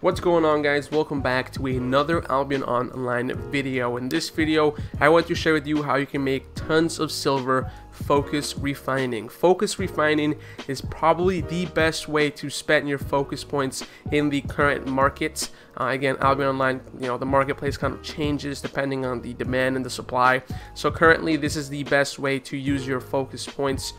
What's going on, guys? Welcome back to another Albion online video. In this video, I want to share with you how you can make tons of silver focus refining. Focus refining is probably the best way to spend your focus points in the current market. Again, Albion Online, the marketplace kind of changes depending on the demand and the supply. So currently, this is the best way to use your focus points,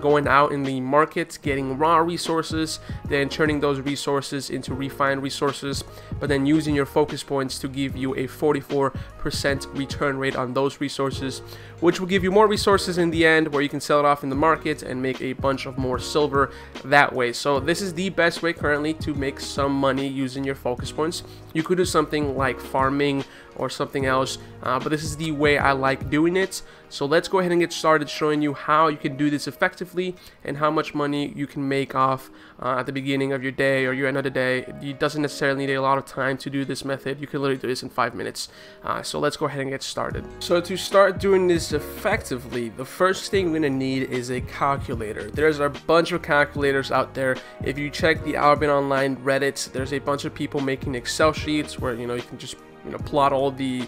going out in the market, getting raw resources, then turning those resources into refined resources, but then using your focus points to give you a 44% return rate on those resources, which will give you more resources in the end where you can sell it off in the market and make a bunch of more silver that way. So this is the best way currently to make some money using your focus points. You could do something like farming or something else, but this is the way I like doing it. So let's go ahead and get started showing you how you can do this effectively and how much money you can make off at the beginning of your day or your end of the day. It doesn't necessarily need a lot of time to do this method. You can literally do this in 5 minutes. So let's go ahead and get started. So to start doing this effectively, the first thing we're gonna need is a calculator. There's a bunch of calculators out there. If you check the Albion Online Reddit, there's a bunch of people making Excel sheets where you can just plot all the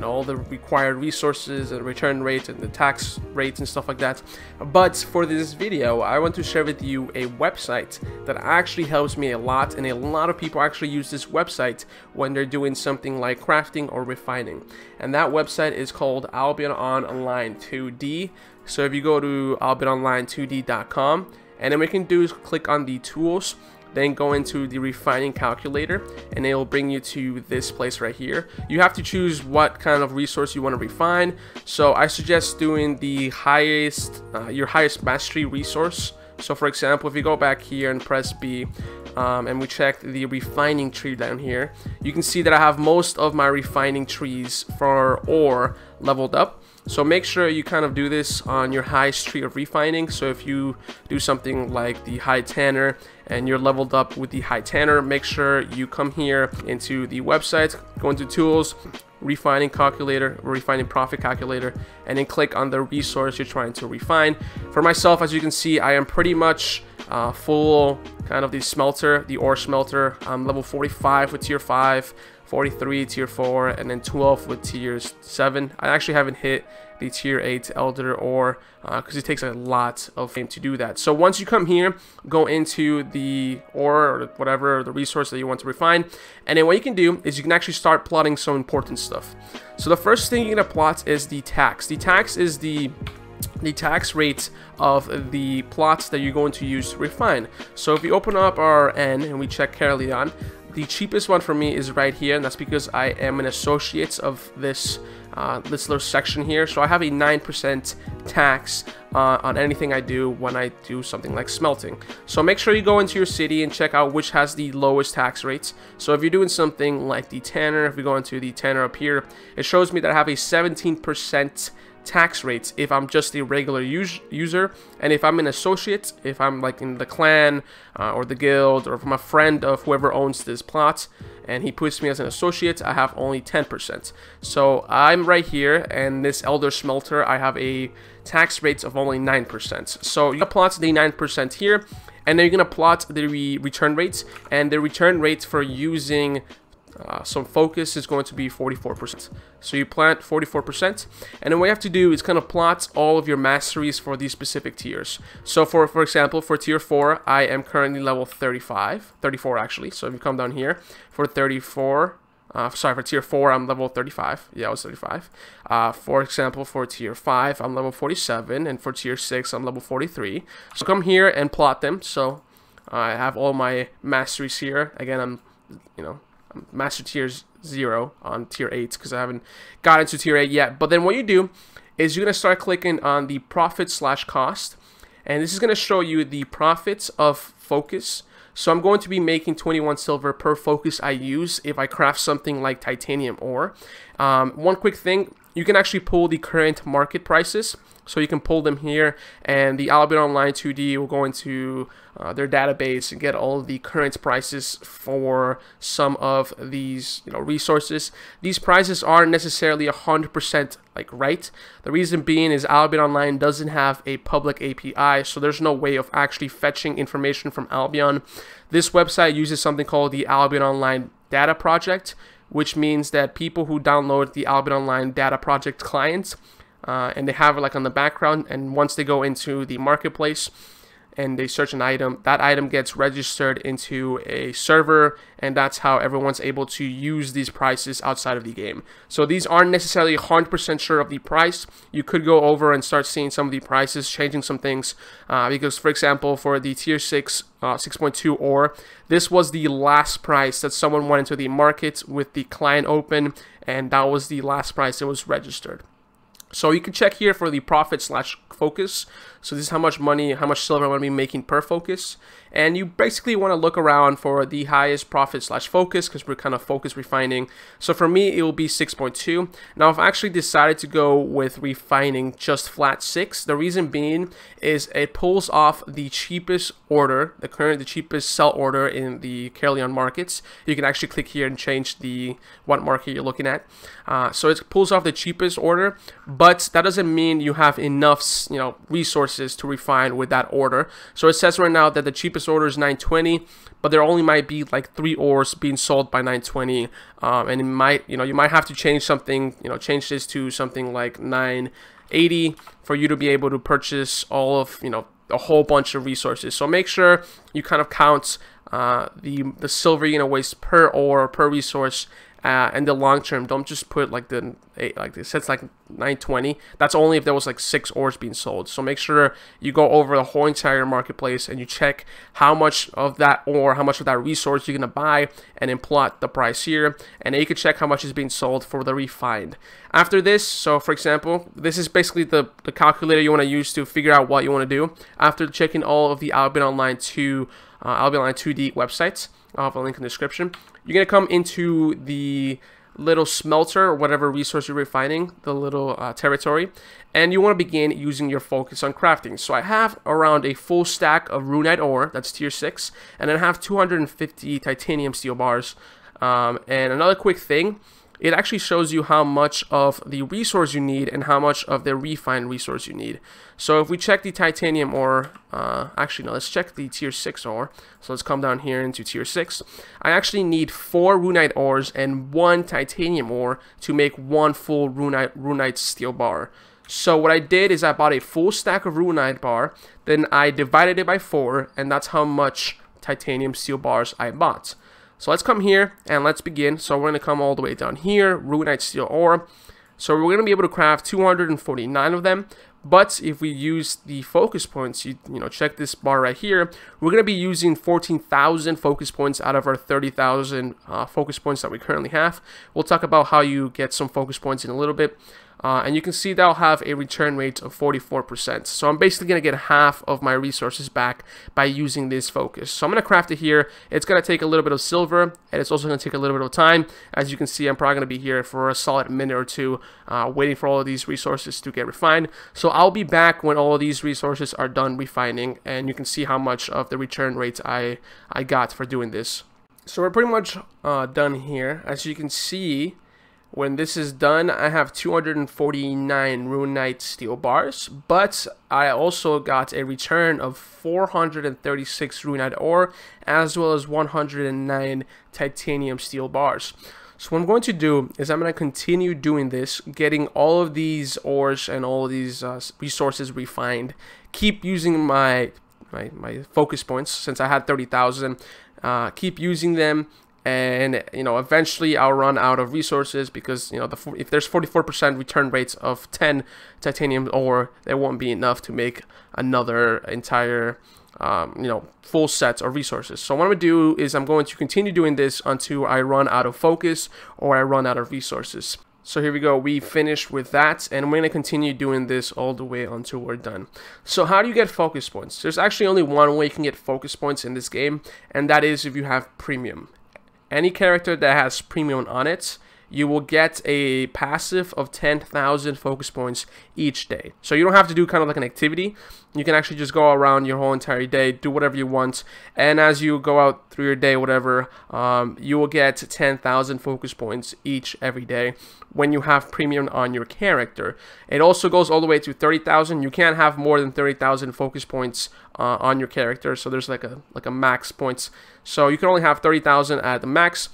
all the required resources and return rates and the tax rates and stuff like that. But for this video, I want to share with you a website that actually helps me a lot, and a lot of people actually use this website when they're doing something like crafting or refining. And that website is called Albion Online 2D. So if you go to albiononline2d.com, and then what you can do is click on the tools, then go into the refining calculator, and it will bring you to this place right here. You have to choose what kind of resource you want to refine. So I suggest doing the highest, your highest mastery resource. So for example, if you go back here and press B, and we check the refining tree down here, you can see that I have most of my refining trees for ore leveled up. So make sure you kind of do this on your highest tree of refining. So if you do something like the high tanner and you're leveled up with the high tanner, make sure you come here into the website, go into tools, refining calculator, refining profit calculator, and then click on the resource you're trying to refine. For myself, as you can see, I am pretty much full kind of the smelter, the ore smelter. I'm level 45 with tier 5, 43 tier 4, and then 12 with tier 7. I actually haven't hit the tier 8 elder ore because it takes a lot of fame to do that. So once you come here, go into the ore or whatever the resource that you want to refine, and then what you can do is you can actually start plotting some important stuff. So the first thing you're gonna plot is the tax. The tax is the tax rate of the plots that you're going to use to refine. So if we open up our N and we check Carleon, the cheapest one for me is right here, and that's because I am an associate of this this little section here. So I have a 9% tax on anything I do when I do something like smelting. So make sure you go into your city and check out which has the lowest tax rates. So if you're doing something like the tanner, if we go into the tanner up here, it shows me that I have a 17% tax rates if I'm just a regular user, and if I'm an associate, if I'm like in the clan or the guild, or if I'm a friend of whoever owns this plot and he puts me as an associate, I have only 10%. So I'm right here, and this elder smelter, I have a tax rates of only 9%. So you plot the 9% here, and then you're gonna plot the return rates, and the return rates for using some focus is going to be 44%. So you plant 44%, and then what you have to do is kind of plot all of your masteries for these specific tiers. So for example, for tier 4, I am currently level 34 actually. So if you come down here for 34, sorry, for tier 4, I'm level 35. Yeah, I was 35. For example, for tier 5, I'm level 47, and for tier 6, I'm level 43. So come here and plot them. So I have all my masteries here. Again, I'm master tier 0 on tier 8 because I haven't gotten to tier 8 yet. But then what you do is you're going to start clicking on the profit / cost, and this is going to show you the profits of focus. So I'm going to be making 21 silver per focus I use if I craft something like titanium ore. One quick thing, you can actually pull the current market prices. So you can pull them here, and the Albion Online 2D will go into their database and get all of the current prices for some of these resources. These prices aren't necessarily 100% right. The reason being is Albion Online doesn't have a public API, so there's no way of actually fetching information from Albion. This website uses something called the Albion Online Data Project, which means that people who download the Albion Online Data Project client, and they have it on the background, and once they go into the marketplace and they search an item, that item gets registered into a server, and that's how everyone's able to use these prices outside of the game. So these aren't necessarily 100% sure of the price. You could go over and start seeing some of the prices, changing some things, because for example, for the tier 6 6.2 ore, this was the last price that someone went into the market with the client open, and that was the last price that was registered. So you can check here for the profit/focus. So this is how much money, how much silver I'm going to be making per focus. And you basically want to look around for the highest profit/focus, because we're kind of focus refining. So for me, it will be 6.2. Now I've actually decided to go with refining just flat 6. The reason being is it pulls off the cheapest order, the cheapest sell order in the Carleon markets. You can actually click here and change what market you're looking at. So it pulls off the cheapest order, but that doesn't mean you have enough resources to refine with that order. So it says right now that the cheapest order is 920, but there only might be 3 ores being sold by 920, and it might you might have to change something, change this to something like 980 for you to be able to purchase all of a whole bunch of resources. So make sure you kind of count the silver you're gonna waste per ore, per resource. And the long term, don't just put it says 920. That's only if there was 6 ores being sold. So make sure you go over the whole entire marketplace and you check how much of that ore, how much of that resource you're gonna buy, and then plot the price here. And then you can check how much is being sold for the refined. After this, so for example, this is basically the calculator you want to use to figure out what you want to do. After checking all of the Albion Online 2D websites, I'll have a link in the description. You're going to come into the little smelter or whatever resource you're refining, the little territory, and you want to begin using your focus on crafting. So I have around a full stack of runite ore, that's tier 6, and then I have 250 titanium steel bars. And another quick thing, it actually shows you how much of the resource you need and how much of the refined resource you need. So if we check the titanium ore, actually no, let's check the tier 6 ore. So let's come down here into tier 6. I actually need 4 runite ores and 1 titanium ore to make 1 full runite steel bar. So what I did is I bought a full stack of runite bar, then I divided it by 4, and that's how much titanium steel bars I bought. So let's come here and let's begin. So we're going to come all the way down here, runite steel ore. So we're going to be able to craft 249 of them. But if we use the focus points, you check this bar right here, we're going to be using 14,000 focus points out of our 30,000 focus points that we currently have. We'll talk about how you get some focus points in a little bit. And you can see that'll have a return rate of 44%. So I'm basically going to get half of my resources back by using this focus. So I'm going to craft it here. It's going to take a little bit of silver, and it's also going to take a little bit of time. As you can see, I'm probably going to be here for a solid minute or two, waiting for all of these resources to get refined. So I'll be back when all of these resources are done refining, and you can see how much of the return rate I got for doing this. So we're pretty much done here. As you can see, when this is done, I have 249 runite steel bars, but I also got a return of 436 runite ore, as well as 109 titanium steel bars. So what I'm going to do is I'm going to continue doing this, getting all of these ores and all of these resources refined. Keep using my focus points, since I had 30,000. Keep using them. And eventually I'll run out of resources, because if there's 44% return rates of 10 titanium ore, there won't be enough to make another entire full set of resources. So what I'm gonna do is I'm going to continue doing this until I run out of focus or I run out of resources. So here we go, we finished with that, and we're going to continue doing this all the way until we're done. So how do you get focus points? There's actually only one way you can get focus points in this game, and that is if you have premium. Any character that has premium on it, you will get a passive of 10,000 focus points each day. So you don't have to do kind of like an activity. You can actually just go around your whole entire day, do whatever you want, and as you go out through your day, whatever, you will get 10,000 focus points every day when you have premium on your character. It also goes all the way to 30,000. You can't have more than 30,000 focus points on your character, so there's like a max points. So you can only have 30,000 at the max.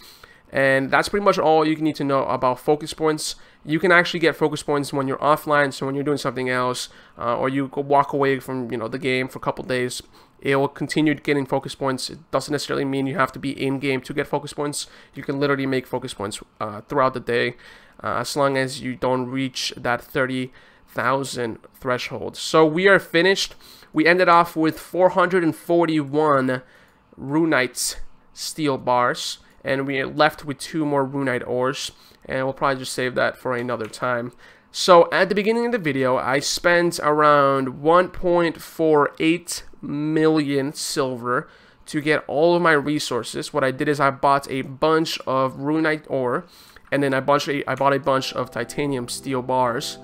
And that's pretty much all you need to know about focus points. You can actually get focus points when you're offline, so when you're doing something else, or you walk away from the game for a couple days, it will continue getting focus points. It doesn't necessarily mean you have to be in game to get focus points. You can literally make focus points throughout the day, as long as you don't reach that 30,000 threshold. So we are finished. We ended off with 441 Runite steel bars. And we are left with 2 more Runite ores, and we'll probably just save that for another time. So at the beginning of the video, I spent around 1.48 million silver to get all of my resources. What I did is I bought a bunch of Runite ore, and then I bought a bunch of titanium steel bars.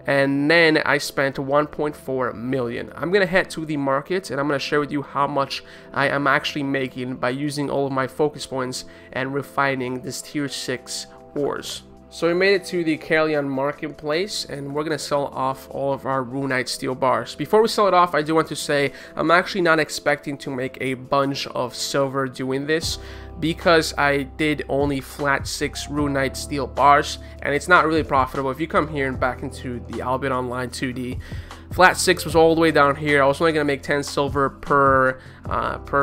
And then I spent 1.4 million. I'm gonna head to the market and I'm gonna share with you how much I am actually making by using all of my focus points and refining this tier 6 ores. So we made it to the Albion marketplace, and we're gonna sell off all of our Runite steel bars. Before we sell it off, I do want to say I'm actually not expecting to make a bunch of silver doing this, because I did only flat 6 Runite steel bars, and it's not really profitable. If you come here and back into the Albion Online 2D, flat 6 was all the way down here. I was only gonna make 10 silver per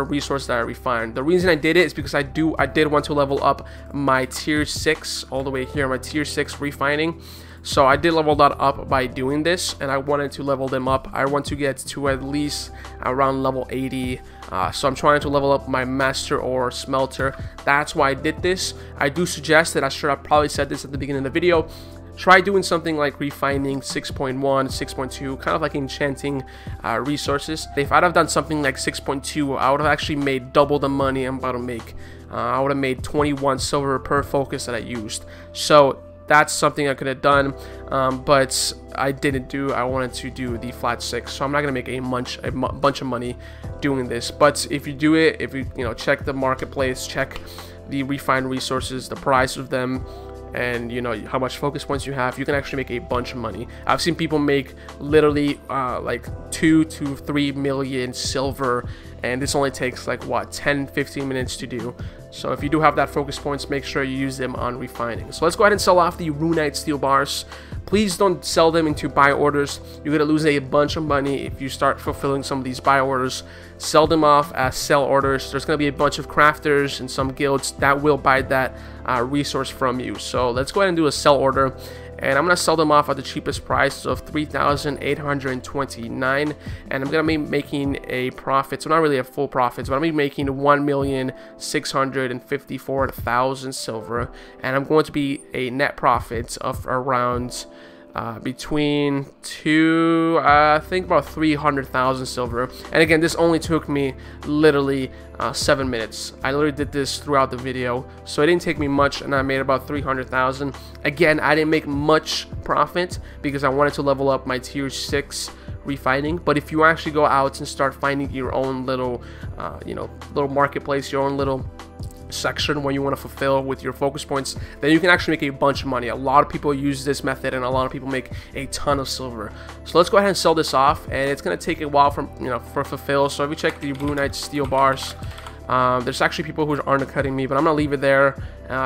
resource that I refined. The reason I did it is because I did want to level up my tier 6 all the way here, my tier 6 refining. So I did level that up by doing this, and I wanted to level them up. I want to get to at least around level 80. So I'm trying to level up my master or smelter. That's why I did this. I do suggest that, I probably said this at the beginning of the video, try doing something like refining 6.1, 6.2, kind of like enchanting resources. If I'd have done something like 6.2, I would have actually made double the money I'm about to make. I would have made 21 silver per focus that I used. So that's something I could have done, but I didn't do. I wanted to do the flat 6, so I'm not gonna make a bunch of money doing this. But if you do it, if you check the marketplace, check the refined resources, the price of them, and how much focus points you have, you can actually make a bunch of money. I've seen people make literally like 2 to 3 million silver, and this only takes like what, 10-15 minutes to do. So if you do have that focus points, make sure you use them on refining. So let's go ahead and sell off the Runite steel bars. Please don't sell them into buy orders. You're gonna lose a bunch of money if you start fulfilling some of these buy orders. Sell them off as sell orders. There's gonna be a bunch of crafters and some guilds that will buy that resource from you. So let's go ahead and do a sell order, and I'm gonna sell them off at the cheapest price of 3,829, and I'm gonna be making a profit. So not really a full profit, but I'm gonna be making 1,654,000 silver, and I'm going to be a net profit of around between I think about 300,000 silver. And again, this only took me literally 7 minutes. I literally did this throughout the video, so it didn't take me much, and I made about 300,000. Again, I didn't make much profit because I wanted to level up my tier 6 refining. But if you actually go out and start finding your own little little marketplace, your own little section where you want to fulfill with your focus points, then you can actually make a bunch of money. A lot of people use this method, and a lot of people make a ton of silver. So let's go ahead and sell this off, and it's going to take a while for fulfill. So if you check the Runite steel bars, there's actually people who aren't cutting me, but I'm gonna leave it there.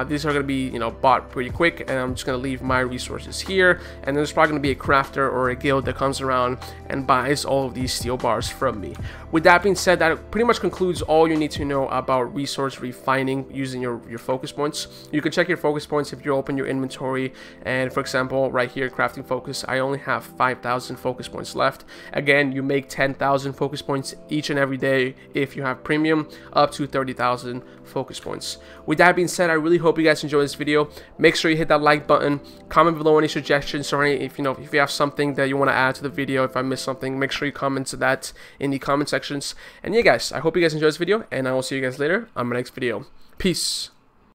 These are gonna be bought pretty quick, and I'm just gonna leave my resources here, and there's probably gonna be a crafter or a guild that comes around and buys all of these steel bars from me. With that being said, that pretty much concludes all you need to know about resource refining using your focus points. You can check your focus points if you open your inventory, and for example right here, crafting focus, I only have 5,000 focus points left. Again, you make 10,000 focus points each and every day if you have premium, up to 30,000 focus points. With that being said, I really hope you guys enjoyed this video. Make sure you hit that like button, comment below any suggestions, or if you have something that you want to add to the video. If I missed something, make sure you comment that in the comment sections. And yeah guys, I hope you guys enjoyed this video, and I will see you guys later on my next video. Peace.